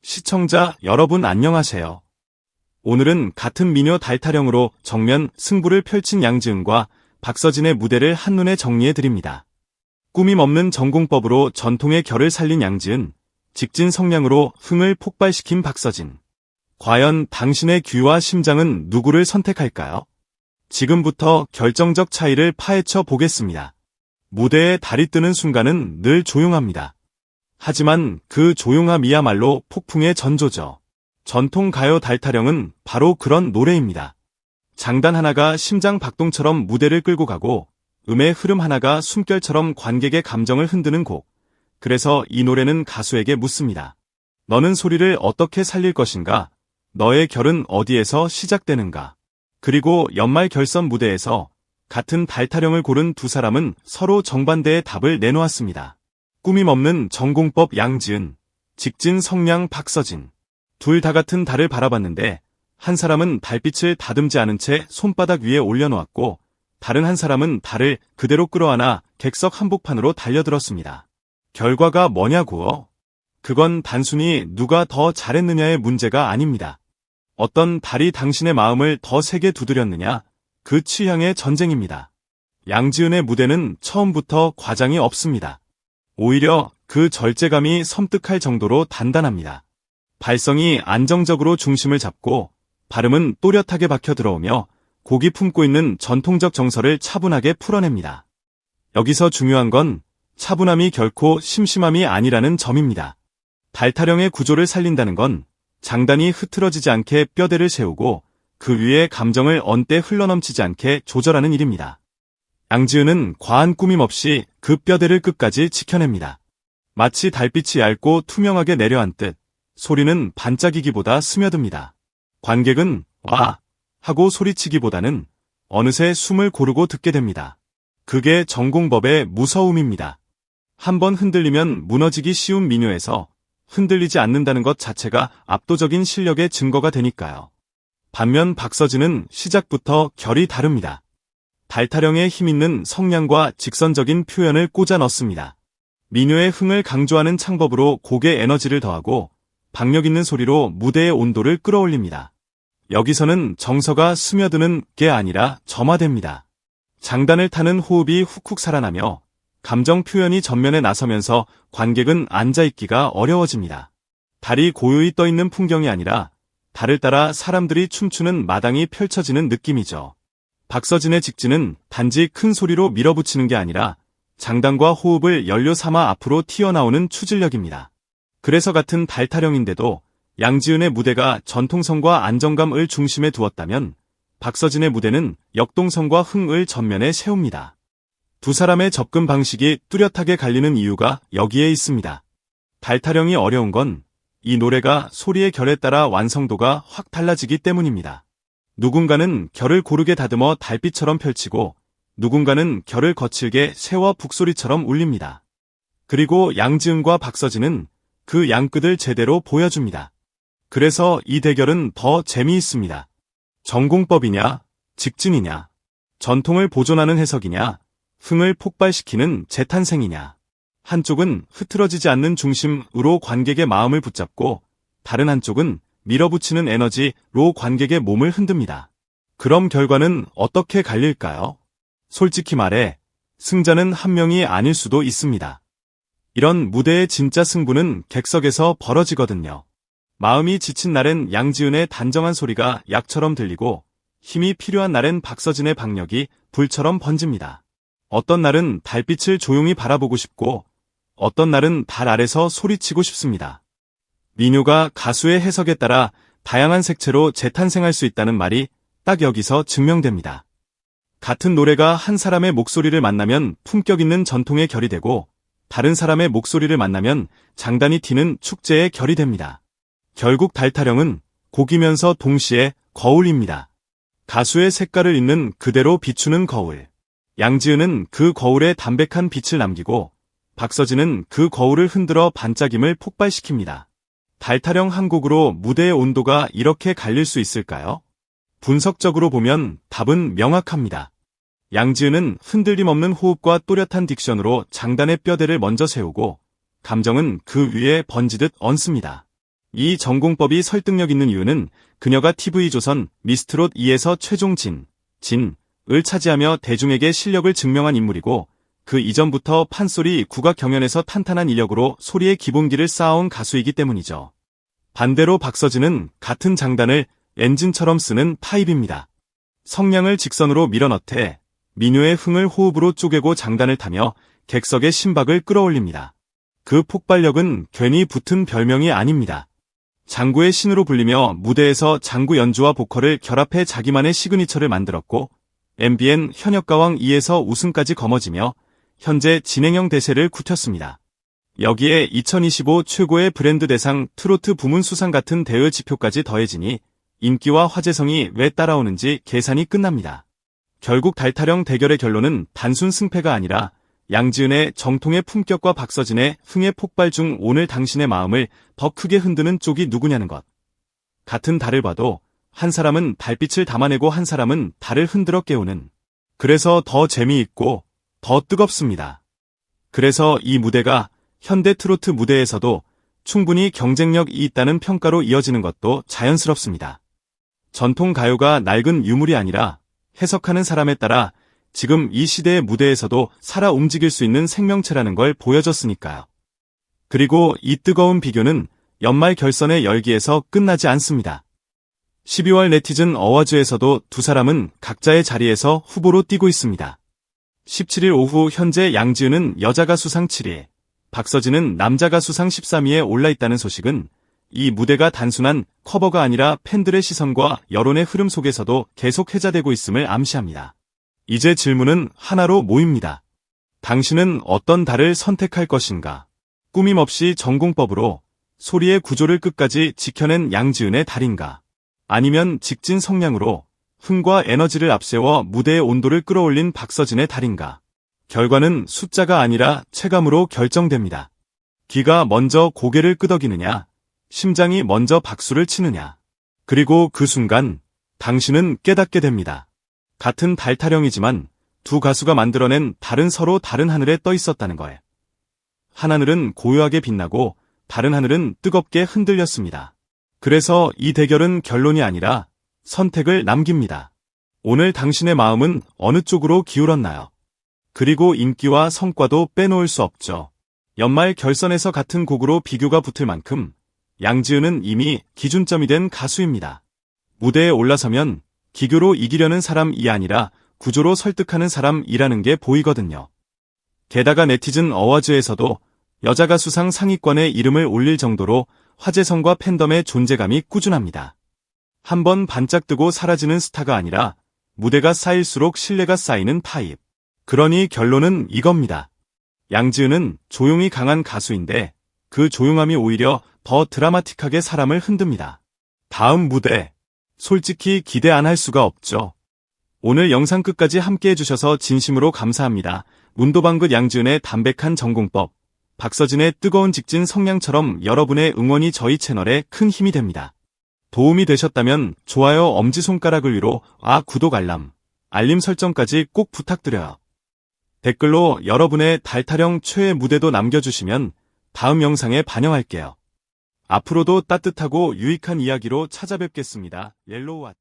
시청자 여러분 안녕하세요. 오늘은 같은 미녀 달타령으로 정면 승부를 펼친 양지은과 박서진의 무대를 한눈에 정리해드립니다. 꾸밈 없는 전공법으로 전통의 결을 살린 양지은, 직진 성량으로 흥을 폭발시킨 박서진. 과연 당신의 귀와 심장은 누구를 선택할까요? 지금부터 결정적 차이를 파헤쳐 보겠습니다. 무대에 달이 뜨는 순간은 늘 조용합니다. 하지만 그 조용함이야말로 폭풍의 전조죠. 전통 가요 달타령은 바로 그런 노래입니다. 장단 하나가 심장 박동처럼 무대를 끌고 가고 음의 흐름 하나가 숨결처럼 관객의 감정을 흔드는 곡. 그래서 이 노래는 가수에게 묻습니다. 너는 소리를 어떻게 살릴 것인가? 너의 결은 어디에서 시작되는가? 그리고 연말 결선 무대에서 같은 달타령을 고른 두 사람은 서로 정반대의 답을 내놓았습니다. 꾸밈 없는 전공법 양지은, 직진 성량 박서진. 둘 다 같은 달을 바라봤는데 한 사람은 달빛을 다듬지 않은 채 손바닥 위에 올려놓았고 다른 한 사람은 달을 그대로 끌어안아 객석 한복판으로 달려들었습니다. 결과가 뭐냐고요? 그건 단순히 누가 더 잘했느냐의 문제가 아닙니다. 어떤 달이 당신의 마음을 더 세게 두드렸느냐, 그 취향의 전쟁입니다. 양지은의 무대는 처음부터 과장이 없습니다. 오히려 그 절제감이 섬뜩할 정도로 단단합니다. 발성이 안정적으로 중심을 잡고 발음은 또렷하게 박혀 들어오며 곡이 품고 있는 전통적 정서를 차분하게 풀어냅니다. 여기서 중요한 건 차분함이 결코 심심함이 아니라는 점입니다. 달타령의 구조를 살린다는 건 장단이 흐트러지지 않게 뼈대를 세우고 그 위에 감정을 언때 흘러넘치지 않게 조절하는 일입니다. 양지은은 과한 꾸밈 없이 그 뼈대를 끝까지 지켜냅니다. 마치 달빛이 얇고 투명하게 내려앉듯 소리는 반짝이기보다 스며듭니다. 관객은 와! 하고 소리치기보다는 어느새 숨을 고르고 듣게 됩니다. 그게 전공법의 무서움입니다. 한번 흔들리면 무너지기 쉬운 민요에서 흔들리지 않는다는 것 자체가 압도적인 실력의 증거가 되니까요. 반면 박서진은 시작부터 결이 다릅니다. 달타령의 힘있는 성량과 직선적인 표현을 꽂아 넣습니다. 민요의 흥을 강조하는 창법으로 곡의 에너지를 더하고 박력 있는 소리로 무대의 온도를 끌어올립니다. 여기서는 정서가 스며드는 게 아니라 점화됩니다. 장단을 타는 호흡이 훅훅 살아나며 감정 표현이 전면에 나서면서 관객은 앉아있기가 어려워집니다. 달이 고요히 떠있는 풍경이 아니라 달을 따라 사람들이 춤추는 마당이 펼쳐지는 느낌이죠. 박서진의 직진은 단지 큰 소리로 밀어붙이는 게 아니라 장단과 호흡을 연료 삼아 앞으로 튀어나오는 추진력입니다. 그래서 같은 달타령인데도 양지은의 무대가 전통성과 안정감을 중심에 두었다면 박서진의 무대는 역동성과 흥을 전면에 세웁니다. 두 사람의 접근 방식이 뚜렷하게 갈리는 이유가 여기에 있습니다. 달타령이 어려운 건 이 노래가 소리의 결에 따라 완성도가 확 달라지기 때문입니다. 누군가는 결을 고르게 다듬어 달빛처럼 펼치고 누군가는 결을 거칠게 새와 북소리처럼 울립니다. 그리고 양지은과 박서진은 그 양끝을 제대로 보여줍니다. 그래서 이 대결은 더 재미있습니다. 전공법이냐, 직진이냐, 전통을 보존하는 해석이냐, 흥을 폭발시키는 재탄생이냐. 한쪽은 흐트러지지 않는 중심으로 관객의 마음을 붙잡고 다른 한쪽은 밀어붙이는 에너지로 관객의 몸을 흔듭니다. 그럼 결과는 어떻게 갈릴까요? 솔직히 말해 승자는 한 명이 아닐 수도 있습니다. 이런 무대의 진짜 승부는 객석에서 벌어지거든요. 마음이 지친 날엔 양지은의 단정한 소리가 약처럼 들리고 힘이 필요한 날엔 박서진의 박력이 불처럼 번집니다. 어떤 날은 달빛을 조용히 바라보고 싶고 어떤 날은 달 아래서 소리치고 싶습니다. 민요가 가수의 해석에 따라 다양한 색채로 재탄생할 수 있다는 말이 딱 여기서 증명됩니다. 같은 노래가 한 사람의 목소리를 만나면 품격 있는 전통의 결이 되고 다른 사람의 목소리를 만나면 장단이 튀는 축제의 결이 됩니다. 결국 달타령은 곡이면서 동시에 거울입니다. 가수의 색깔을 있는 그대로 비추는 거울. 양지은은 그 거울에 담백한 빛을 남기고 박서진은 그 거울을 흔들어 반짝임을 폭발시킵니다. 달타령 한 곡으로 무대의 온도가 이렇게 갈릴 수 있을까요? 분석적으로 보면 답은 명확합니다. 양지은은 흔들림 없는 호흡과 또렷한 딕션으로 장단의 뼈대를 먼저 세우고 감정은 그 위에 번지듯 얹습니다. 이 전공법이 설득력 있는 이유는 그녀가 TV조선 미스트롯 2에서 최종 진을 차지하며 대중에게 실력을 증명한 인물이고 그 이전부터 판소리 국악 경연에서 탄탄한 이력으로 소리의 기본기를 쌓아온 가수이기 때문이죠. 반대로 박서진은 같은 장단을 엔진처럼 쓰는 파입입니다. 성량을 직선으로 밀어넣되 민요의 흥을 호흡으로 쪼개고 장단을 타며 객석의 심박을 끌어올립니다. 그 폭발력은 괜히 붙은 별명이 아닙니다. 장구의 신으로 불리며 무대에서 장구 연주와 보컬을 결합해 자기만의 시그니처를 만들었고 MBN 현역가왕 2에서 우승까지 거머쥐며 현재 진행형 대세를 굳혔습니다. 여기에 2025 최고의 브랜드 대상 트로트 부문 수상 같은 대여 지표까지 더해지니 인기와 화제성이 왜 따라오는지 계산이 끝납니다. 결국 달타령 대결의 결론은 단순 승패가 아니라 양지은의 정통의 품격과 박서진의 흥의 폭발 중 오늘 당신의 마음을 더 크게 흔드는 쪽이 누구냐는 것. 같은 달을 봐도 한 사람은 달빛을 담아내고 한 사람은 달을 흔들어 깨우는. 그래서 더 재미있고 더 뜨겁습니다. 그래서 이 무대가 현대 트로트 무대에서도 충분히 경쟁력이 있다는 평가로 이어지는 것도 자연스럽습니다. 전통 가요가 낡은 유물이 아니라 해석하는 사람에 따라 지금 이 시대의 무대에서도 살아 움직일 수 있는 생명체라는 걸 보여줬으니까요. 그리고 이 뜨거운 비교는 연말 결선의 열기에서 끝나지 않습니다. 12월 네티즌 어워즈에서도 두 사람은 각자의 자리에서 후보로 뛰고 있습니다. 17일 오후 현재 양지은은 여자가수상 7위, 박서진은 남자가수상 13위에 올라있다는 소식은 이 무대가 단순한 커버가 아니라 팬들의 시선과 여론의 흐름 속에서도 계속 회자되고 있음을 암시합니다. 이제 질문은 하나로 모입니다. 당신은 어떤 달을 선택할 것인가? 꾸밈없이 전공법으로 소리의 구조를 끝까지 지켜낸 양지은의 달인가? 아니면 직진 성량으로 흥과 에너지를 앞세워 무대의 온도를 끌어올린 박서진의 달인가? 결과는 숫자가 아니라 체감으로 결정됩니다. 귀가 먼저 고개를 끄덕이느냐, 심장이 먼저 박수를 치느냐. 그리고 그 순간 당신은 깨닫게 됩니다. 같은 달타령이지만 두 가수가 만들어낸 달은 서로 다른 하늘에 떠 있었다는 거예요. 한 하늘은 고요하게 빛나고 다른 하늘은 뜨겁게 흔들렸습니다. 그래서 이 대결은 결론이 아니라 선택을 남깁니다. 오늘 당신의 마음은 어느 쪽으로 기울었나요? 그리고 인기와 성과도 빼놓을 수 없죠. 연말 결선에서 같은 곡으로 비교가 붙을 만큼 양지은은 이미 기준점이 된 가수입니다. 무대에 올라서면 기교로 이기려는 사람이 아니라 구조로 설득하는 사람이라는 게 보이거든요. 게다가 네티즌 어워즈에서도 여자가수상 상위권에 이름을 올릴 정도로 화제성과 팬덤의 존재감이 꾸준합니다. 한번 반짝 뜨고 사라지는 스타가 아니라 무대가 쌓일수록 신뢰가 쌓이는 타입. 그러니 결론은 이겁니다. 양지은은 조용히 강한 가수인데 그 조용함이 오히려 더 드라마틱하게 사람을 흔듭니다. 다음 무대. 솔직히 기대 안 할 수가 없죠. 오늘 영상 끝까지 함께 해주셔서 진심으로 감사합니다. 문도방긋 양지은의 담백한 전공법, 박서진의 뜨거운 직진 성량처럼 여러분의 응원이 저희 채널에 큰 힘이 됩니다. 도움이 되셨다면 좋아요 엄지손가락을 위로 구독 알림 설정까지 꼭 부탁드려요. 댓글로 여러분의 달타령 최애 무대도 남겨주시면 다음 영상에 반영할게요. 앞으로도 따뜻하고 유익한 이야기로 찾아뵙겠습니다. 옐로우 하트.